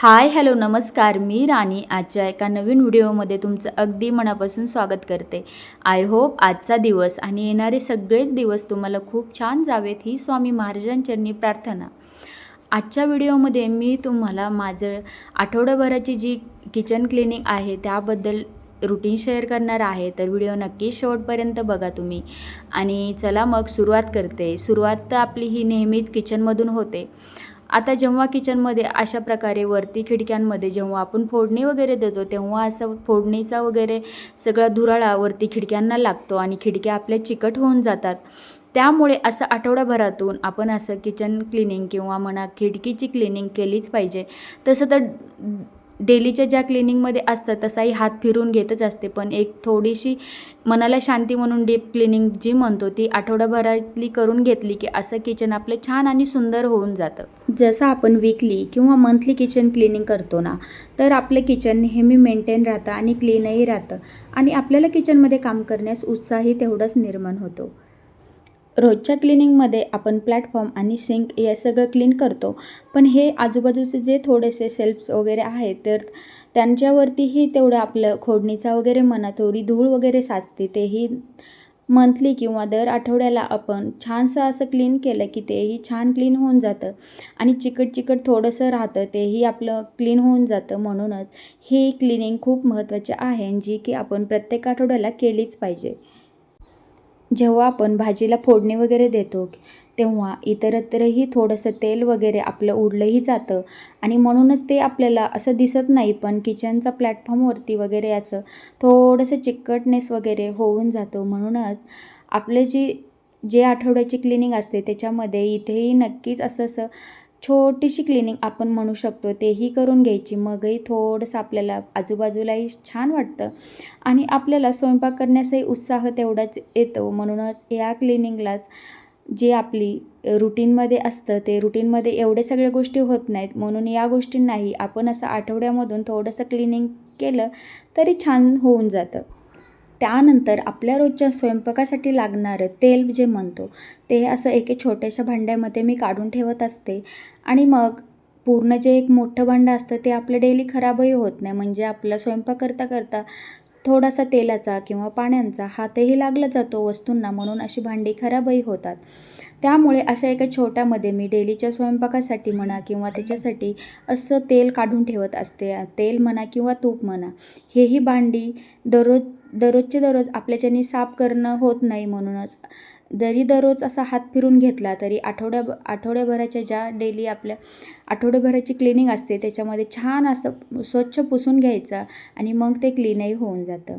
Hi hello नमस्कार. मी राणी आजच्या एका नवीन व्हिडिओमध्ये तुमचं अगदी मनापासून स्वागत करते. आय होप आजचा दिवस आणि येणारे सगळेच दिवस तुम्हाला खूप छान जावेत ही स्वामी महाराजांचरणी प्रार्थना. आजच्या व्हिडिओमध्ये मी तुम्हाला माझं आठवड्याभराची जी किचन क्लिनिंग आहे त्याबद्दल रुटीन शेअर करणार आहे. तर व्हिडिओ नक्की शेवटपर्यंत बघा तुम्ही. आणि चला मग सुरुवात करते. सुरुवात तर आपली ही नेहमीच किचनमधून होते. आता जेव्हा किचनमध्ये अशा प्रकारे वरती खिडक्यांमध्ये जेव्हा आपण फोडणी वगैरे देतो तेव्हा असं फोडणीचा वगैरे सगळा धुराळा वरती खिडक्यांना लागतो आणि खिडक्या आपल्या चिकट होऊन जातात. त्यामुळे असं आठवड्याभरातून आपण असं किचन क्लिनिंग किंवा म्हणा खिडकीची क्लिनिंग केलीच पाहिजे. तसं तर डेलीच्या ज्या क्लिनिंगमध्ये असतं तसाही हात फिरून घेतच असते, पण एक थोडीशी मनाला शांती म्हणून डीप क्लिनिंग जी म्हणतो ती आठवड्याभरातली करून घेतली की असं किचन आपलं छान आणि सुंदर होऊन जातं. जसं आपण वीकली किंवा मंथली किचन क्लिनिंग करतो ना, तर आपलं किचन नेहमी मेंटेन राहतं आणि क्लीनही राहतं आणि आपल्याला किचनमध्ये काम करण्यास उत्साहही तेवढाच निर्माण होतो. रोजच्या क्लिनिंगमध्ये आपण प्लॅटफॉर्म आणि सिंक हे सगळं क्लीन करतो, पण हे आजूबाजूचे जे थोडेसे सेल्फ्स वगैरे आहेत तर त्यांच्यावरतीही तेवढं आपलं खोडणीचा वगैरे म्हणा थोडी धूळ वगैरे साचते. तेही मंथली किंवा दर आठवड्याला आपण छानसं असं क्लीन केलं की तेही छान क्लीन होऊन जातं आणि चिकट थोडंसं राहतं तेही आपलं क्लीन होऊन जातं. म्हणूनच ही क्लिनिंग खूप महत्त्वाची आहे जी की आपण प्रत्येक आठवड्याला केलीच पाहिजे. जेव्हा आपण भाजीला फोडणी वगैरे देतो तेव्हा इतरत्रही थोडंसं तेल वगैरे आपलं उडलंही जातं आणि म्हणूनच ते आपल्याला असं दिसत नाही, पण किचनचा प्लॅटफॉर्मवरती वगैरे असं थोडंसं चिकटनेस वगैरे होऊन जातो. म्हणूनच आपलं जे आठवड्याची क्लिनिंग असते त्याच्यामध्ये इथेही नक्कीच असं छोटीशी क्लिनिंग आपण म्हणू शकतो तेही करून घ्यायची. मगही थोडंसं आपल्याला आजूबाजूलाही छान वाटतं आणि आपल्याला स्वयंपाक करण्याचाही उत्साह तेवढाच येतो. म्हणूनच या क्लिनिंगलाच जे आपली रुटीनमध्ये असतं ते रुटीनमध्ये एवढे सगळ्या गोष्टी होत नाहीत, म्हणून या गोष्टींनाही आपण असं आठवड्यामधून थोडंसं क्लिनिंग केलं तरी छान होऊन जातं. त्यानंतर आपल्या रोजच्या स्वयंपाकासाठी लागणारं तेल जे म्हणतो ते असं एके छोट्याशा भांड्यामध्ये मी काढून ठेवत असते आणि मग पूर्ण जे एक मोठं भांडं असतं ते आपलं डेली खराबही होत नाही. म्हणजे आपला स्वयंपाक करता करता थोडासा तेलाचा किंवा पाण्याचा हातही लागला जातो वस्तूंना, म्हणून अशी भांडी खराबही होतात. त्यामुळे अशा एका छोट्यामध्ये मी डेलीच्या स्वयंपाकासाठी म्हणा किंवा त्याच्यासाठी असं तेल काढून ठेवत असते. तेल म्हणा किंवा तूप म्हणा, हेही भांडी दररोजचे दररोज आपल्याच्यानी साफ करणं होत नाही. म्हणूनच जरी दररोज असा हात फिरून घेतला तरी आठवड्याभराच्या ज्या डेली आपल्या आठवड्याभराची क्लिनिंग असते त्याच्यामध्ये छान असं स्वच्छ पुसून घ्यायचं आणि मग ते क्लीनही होऊन जातं.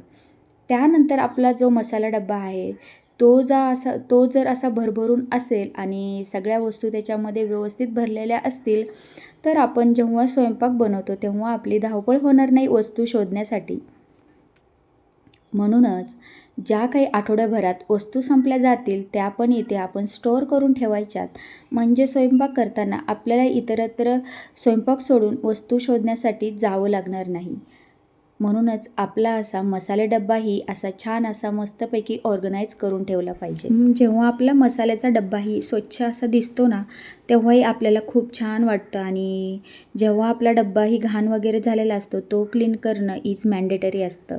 त्यानंतर आपला जो मसाला डब्बा आहे तो जर असा भरभरून असेल आणि सगळ्या वस्तू त्याच्यामध्ये व्यवस्थित भरलेल्या असतील तर आपण जेव्हा स्वयंपाक बनवतो तेव्हा आपली धावपळ होणार नाही वस्तू शोधण्यासाठी. म्हणूनच ज्या काही आठवड्याभरात वस्तू संपल्या जातील त्या पण इथे आपण स्टोअर करून ठेवायच्यात. म्हणजे स्वयंपाक करताना आपल्याला इतरत्र स्वयंपाक सोडून वस्तू शोधण्यासाठी जावं लागणार नाही. म्हणूनच आपला असा मसाले डब्बाही असा छान असा मस्तपैकी ऑर्गनाईज करून ठेवला पाहिजे. जेव्हा आपला मसाल्याचा डब्बाही स्वच्छ असा दिसतो ना तेव्हाही आपल्याला खूप छान वाटतं आणि जेव्हा आपला डब्बाही घाण वगैरे झालेला असतो तो क्लीन करणं इज मॅन्डेटरी असतं.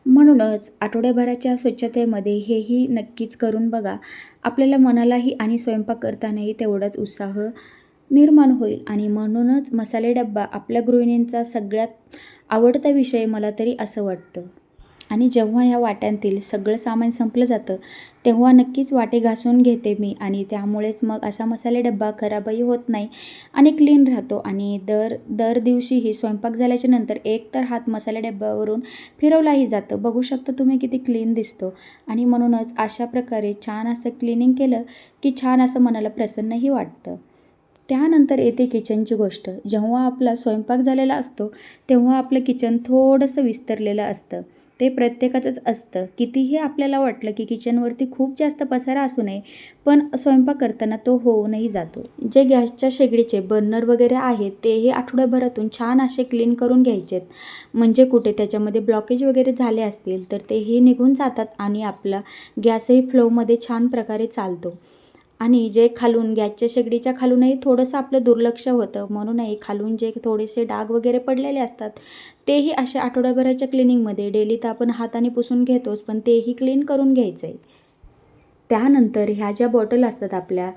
म्हणूनच आठवड्याभराच्या स्वच्छतेमध्ये हेही नक्कीच करून बघा. आपल्याला मनालाही आणि स्वयंपाक करतानाही तेवढाच उत्साह निर्माण होईल आणि म्हणूनच मसाले डब्बा आपल्या गृहिणींचा सगळ्यात आवडता विषय मला तरी असं वाटतं. आणि जेव्हा ह्या वाट्यांतील सगळं सामान संपलं जातं तेव्हा नक्कीच वाटे घासून घेते मी आणि त्यामुळेच मग असा मसाले डब्बा खराबही होत नाही आणि क्लीन राहतो. आणि दर दिवशीही स्वयंपाक झाल्याच्या नंतर एक तर हात मसाले डब्यावरून फिरवलाही जातं. बघू शकता तुम्ही किती क्लीन दिसतो आणि म्हणूनच अशा प्रकारे छान असं क्लिनिंग केलं की छान असं मनाला प्रसन्नही वाटतं. त्यानंतर येते किचनची गोष्ट. जेव्हा आपला स्वयंपाक झालेला असतो तेव्हा आपलं किचन थोडंसं विस्तारलेलं असतं. ते प्रत्येकाचंच असतं. कितीही आपल्याला वाटलं की किचनवरती खूप जास्त पसारा असू नये, पण स्वयंपाक करताना तो होऊनही जातो. जे गॅसच्या शेगडीचे बर्नर वगैरे आहेत तेही आठवड्याभरातून छान असे क्लीन करून घ्यायचेत. म्हणजे कुठे त्याच्यामध्ये ब्लॉकेज वगैरे झाले असतील तर तेही निघून जातात आणि आपला गॅसही फ्लोमध्ये छान प्रकारे चालतो. आणि जे खालून गॅसच्या शेगडीच्या खालूनही थोडंसं आपलं दुर्लक्ष होतं, म्हणूनही खालून जे थोडेसे डाग वगैरे पडलेले असतात तेही अशा आठवड्याभराच्या क्लिनिंगमध्ये डेली तर आपण हाताने पुसून घेतोच, पण तेही क्लीन करून घ्यायचं आहे. त्यानंतर ह्या ज्या बॉटल असतात आपल्या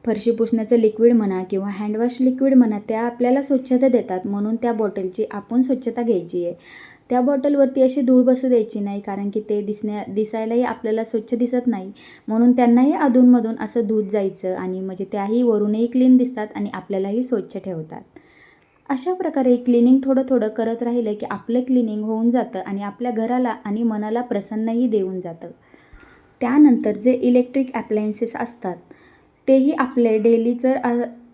फरशी पुसण्याचं लिक्विड म्हणा किंवा हँडवॉश लिक्विड म्हणा, त्या आपल्याला स्वच्छता देतात, म्हणून त्या बॉटलची आपण स्वच्छता घ्यायची आहे. त्या बॉटलवरती अशी धूळ बसू द्यायची नाही, कारण की ते दिसायलाही आपल्याला स्वच्छ दिसत नाही, म्हणून त्यांनाही अधूनमधून असं धूत जायचं आणि म्हणजे त्याही वरूनही क्लीन दिसतात आणि आपल्यालाही स्वच्छ ठेवतात. अशा प्रकारे क्लिनिंग थोडं थोडं करत राहिलं की आपलं क्लिनिंग होऊन जातं आणि आपल्या घराला आणि मनाला प्रसन्नही देऊन जातं. त्यानंतर जे इलेक्ट्रिक ॲप्लायन्सेस असतात तेही आपले डेली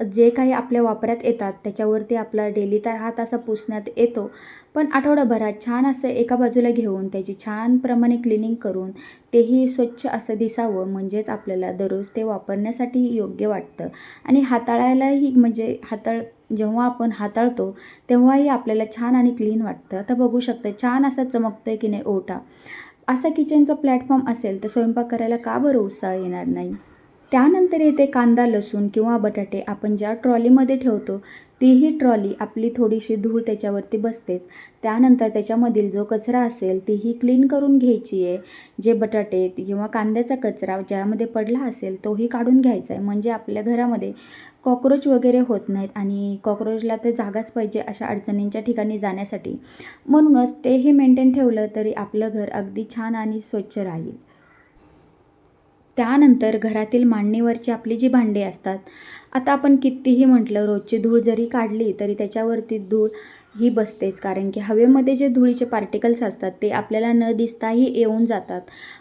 जे काही आपल्या वापरात येतात त्याच्यावरती आपला डेली तर हात असा पुसण्यात येतो, पण आठवडाभरात छान असं एका बाजूला घेऊन त्याची छान प्रमाणे क्लिनिंग करून तेही स्वच्छ असं दिसावं, म्हणजेच आपल्याला दररोज ते वापरण्यासाठी योग्य वाटतं आणि हाताळायलाही म्हणजे जेव्हा आपण हाताळतो तेव्हाही आपल्याला छान आणि क्लीन वाटतं. आता बघू शकता छान असा चमकतोय की नाही ओटा. असा किचनचा प्लॅटफॉर्म असेल तर स्वयंपाक करायला का बरं उत्साह येणार नाही. त्यानंतर येते कांदा, लसूण किंवा बटाटे आपण ज्या ट्रॉलीमध्ये ठेवतो तीही ट्रॉली आपली थोडीशी धूळ त्याच्यावरती बसतेच. त्यानंतर त्याच्यामधील जो कचरा असेल तीही क्लीन करून घ्यायची आहे. जे बटाटे किंवा कांद्याचा कचरा ज्यामध्ये पडला असेल तोही काढून घ्यायचा आहे, म्हणजे आपल्या घरामध्ये कॉक्रोच वगैरे होत नाहीत आणि कॉक्रोचला तर जागाच पाहिजे अशा अडचणींच्या ठिकाणी जाण्यासाठी. म्हणूनच तेही मेंटेन ठेवलं तरी आपलं घर अगदी छान आणि स्वच्छ राहील. त्यानंतर घरातील मांडणीवरची आपली जी भांडी असतात, आता आपण कितीही म्हटलं रोजची धूळ जरी काढली तरी त्याच्यावरती धूळ ही बसतेच, कारण की हवेमध्ये जे धुळीचे पार्टिकल्स असतात ते आपल्याला न दिसताही येऊन जातात.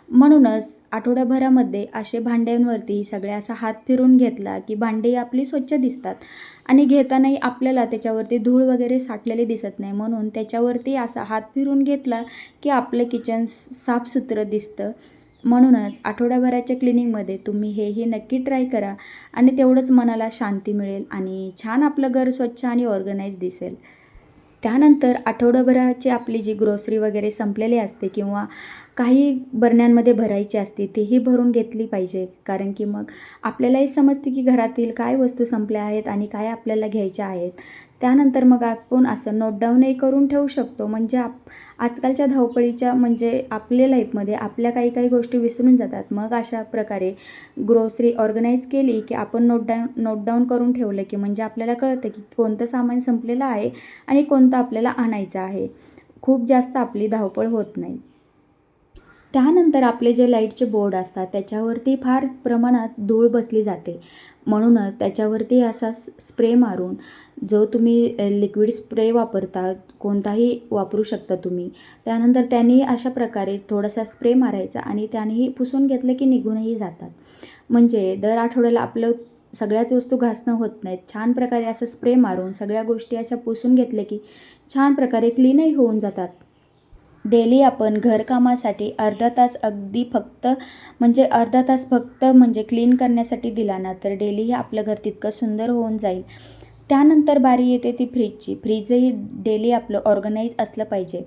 म्हणूनच आठवड्याभरामध्ये असे भांड्यांवरती सगळ्या असा हात फिरून घेतला की भांडी आपली स्वच्छ दिसतात आणि घेतानाही आपल्याला त्याच्यावरती धूळ वगैरे साठलेली दिसत नाही, म्हणून त्याच्यावरती असा हात फिरून घेतला की आपलं किचन साफसुथरं दिसतं. म्हणूनच आठवड्याभराच्या क्लिनिंगमध्ये तुम्ही हेही नक्की ट्राय करा आणि तेवढंच मनाला शांती मिळेल आणि छान आपलं घर स्वच्छ आणि ऑर्गनाईज दिसेल. त्यानंतर आठवड्याभराची आपली जी ग्रोसरी वगैरे संपलेली असते किंवा काही बरण्यांमध्ये भरायची असते तेही भरून घेतली पाहिजे, कारण की मग आपल्यालाही समजते की घरातील काय वस्तू संपल्या आहेत आणि काय आपल्याला घ्यायच्या आहेत. त्यानंतर मग आपण असं नोट डाऊनही करून ठेवू शकतो, म्हणजे आजकालच्या धावपळीच्या म्हणजे आपल्या लाईफमध्ये आपल्या काही काही गोष्टी विसरून जातात. मग अशा प्रकारे ग्रोसरी ऑर्गनाईज केली की आपण नोट डाऊन करून ठेवलं की म्हणजे आपल्याला कळतं की कोणतं सामान संपलेलं आहे आणि कोणतं आपल्याला आणायचं आहे. खूप जास्त आपली धावपळ होत नाही. त्यानंतर आपले जे लाईटचे बोर्ड असतात त्याच्यावरती फार प्रमाणात धूळ बसली जाते, म्हणूनच त्याच्यावरती असा स्प्रे मारून, जो तुम्ही लिक्विड स्प्रे वापरता कोणताही वापरू शकता तुम्ही, त्यानंतर त्यांनी अशा प्रकारे थोडासा स्प्रे मारायचा आणि त्यानेही पुसून घेतलं की निघूनही जातात. म्हणजे दर आठवड्याला आपलं सगळ्याच वस्तू घासणं होत नाहीत. छान प्रकारे असं स्प्रे मारून सगळ्या गोष्टी अशा पुसून घेतल्या की छान प्रकारे क्लीनही होऊन जातात. डेली आपण घरकामासाठी अर्धा तास फक्त म्हणजे क्लीन करण्यासाठी दिला ना तर डेली आपलं घर तितकं सुंदर होऊन जाईल. त्यानंतर बारी येते ती फ्रीजची. फ्रीजही डेली आपलं ऑर्गनाईज असलं पाहिजे.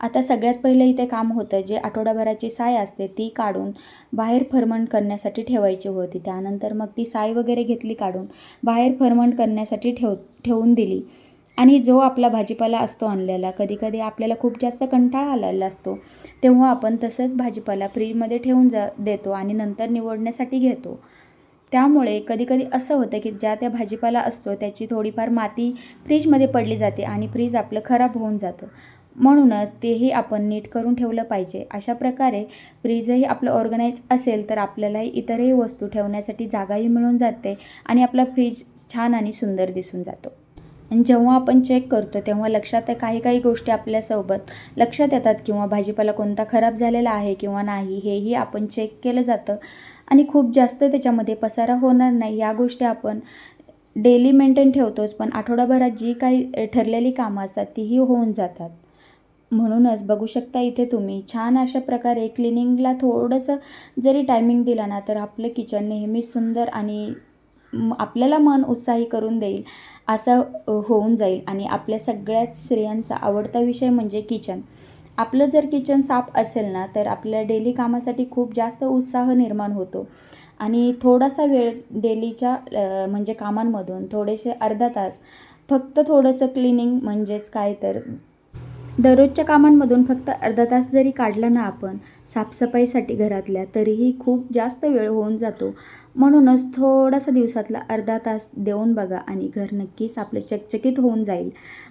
आता सगळ्यात पहिलं इथे काम होतं, जे आठवड्याभराची साय असते ती काढून बाहेर फर्मंट करण्यासाठी ठेवायची होती. त्यानंतर मग ती साय वगैरे घेतली काढून बाहेर फर्मंट करण्यासाठी ठेवून दिली. आणि जो आपला भाजीपाला असतो आणलेला, कधीकधी आपल्याला खूप जास्त कंटाळा आलेला असतो, तेव्हा आपण तसंच भाजीपाला फ्रीजमध्ये ठेवून देतो आणि नंतर निवडण्यासाठी घेतो. त्यामुळे कधीकधी असं होतं की ज्या त्या भाजीपाला असतो त्याची थोडीफार माती फ्रीजमध्ये पडली जाते आणि फ्रीज आपलं खराब होऊन जातं. म्हणूनच तेही आपण नीट करून ठेवलं पाहिजे. अशा प्रकारे फ्रीजही आपलं ऑर्गनाईज असेल तर आपल्यालाही इतरही वस्तू ठेवण्यासाठी जागाही मिळून जाते आणि आपला फ्रीज छान आणि सुंदर दिसून जातो. आणि जेव्हा आपण चेक करतो तेव्हा लक्षात काही काही गोष्टी आपल्यासोबत लक्षात येतात किंवा भाजीपाला कोणता खराब झालेला आहे किंवा नाही हेही आपण चेक केलं जातं आणि खूप जास्त त्याच्यामध्ये पसारा होणार नाही या गोष्टी आपण डेली मेंटेन ठेवतोच, पण आठवडाभरात जी काही ठरलेली कामं असतात तीही होऊन जातात. म्हणूनच बघू शकता इथे तुम्ही छान अशा प्रकारे क्लिनिंगला थोडंसं जरी टायमिंग दिला ना तर आपलं किचन नेहमी सुंदर आणि आपल्याला मन उत्साही करून देईल असं होऊन जाईल. आणि आपल्या सगळ्याच स्त्रियांचा आवडता विषय म्हणजे किचन. आपलं जर किचन साफ असेल ना तर आपल्या डेली कामासाठी खूप जास्त उत्साह निर्माण होतो आणि थोडासा वेळ डेलीच्या म्हणजे कामांमधून थोडेसे अर्धा तास फक्त थोडंसं क्लिनिंग म्हणजेच काय तर दररोजच्या कामांमधून फक्त अर्धा तास जरी काढला ना आपण साफसफाईसाठी घरातल्या तरीही खूप जास्त वेळ होऊन जातो. म्हणूनच थोडासा दिवसातला अर्धा तास देऊन बघा आणि घर नक्कीच आपलं चकचकीत होऊन जाईल.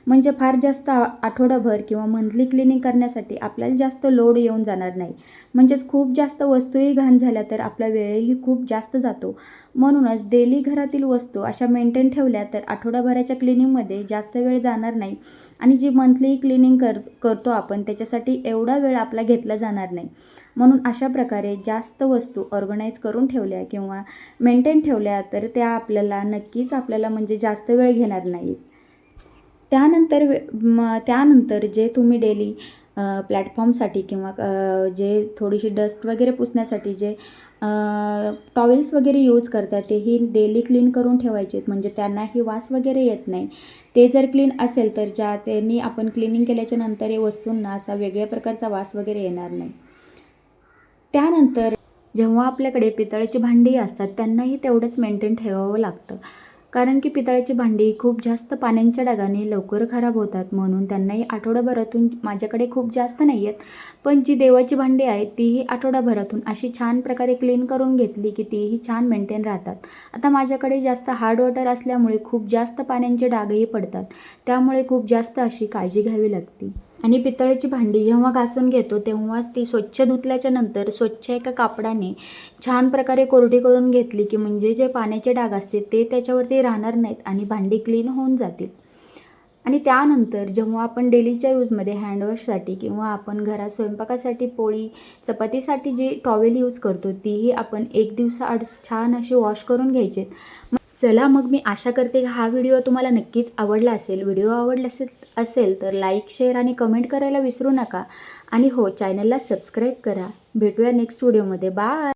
म्हणजे फार जास्त आठवडाभर किंवा मंथली क्लिनिंग करण्यासाठी आपल्याला जास्त लोड येऊन जाणार नाही. म्हणजेच खूप जास्त वस्तूही घाण झाल्या तर आपला वेळही खूप जास्त जातो. म्हणूनच डेली घरातील वस्तू अशा मेंटेन ठेवल्या तर आठवडाभराच्या क्लिनिंगमध्ये जास्त वेळ जाणार नाही आणि जी मंथली क्लिनिंग करतो आपण त्याच्यासाठी एवढा वेळ आपला घेतला जाणार नाही. म्हणून अशा प्रकारे जास्त वस्तू ऑर्गनाईज करून ठेवल्या किंवा मेंटेन ठेवल्या तर त्या आपल्याला म्हणजे जास्त वेळ घेणार नाहीत. त्यानंतर जे तुम्ही डेली प्लॅटफॉर्मसाठी किंवा जे थोडीशी डस्ट वगैरे पुसण्यासाठी जे टॉवेल्स वगैरे यूज करतात तेही डेली क्लीन करून ठेवायचे म्हणजे त्यांनाही वास वगैरे येत नाही. ते जर क्लीन असेल तर त्यांनी आपण क्लिनिंग केल्याच्या नंतर या वस्तूंना असा वेगळ्या प्रकारचा वास वगैरे येणार नाही. त्यानंतर जेव्हा आपल्याकडे पितळेची भांडी असतात त्यांनाही तेवढंच मेंटेन ठेवावं लागतं. कारण की पितळेची भांडी खूप जास्त पाण्याच्या डागाने लवकर खराब होतात म्हणून त्यांनाही आठवडाभरातून माझ्याकडे खूप जास्त नाही आहेत. पण जी देवाची भांडी आहेत तीही आठवडाभरातून अशी छान प्रकारे क्लीन करून घेतली की तीही छान मेंटेन राहतात. आता माझ्याकडे जास्त हार्ड वॉटर असल्यामुळे खूप जास्त पाण्याचे डागही पडतात. त्यामुळे खूप जास्त अशी काळजी घ्यावी लागते. आणि पितळेची भांडी जेव्हा घासून घेतो तेव्हाच ती स्वच्छ धुतल्याच्या नंतर स्वच्छ एका कापडाने छान प्रकारे कोरडी करून घेतली की म्हणजे जे पाण्याचे डाग असतील ते त्याच्यावरती राहणार नाहीत आणि भांडी क्लीन होऊन जातील. आणि त्यानंतर जेव्हा आपण डेलीच्या यूजमध्ये हँडवॉशसाठी किंवा आपण घरात स्वयंपाकासाठी पोळी चपातीसाठी जी टॉवेल यूज करतो तीही आपण एक दिवसाआड छान अशी वॉश करून घ्यायचे. चला मग मी आशा करते की हा व्हिडिओ तुम्हाला नक्कीच आवडला असेल. व्हिडिओ आवडला असेल तर लाईक, शेअर आणि कमेंट करायला विसरू नका. आणि हो, चॅनलला सबस्क्राईब करा. भेटूया नेक्स्ट व्हिडिओमध्ये. बाय.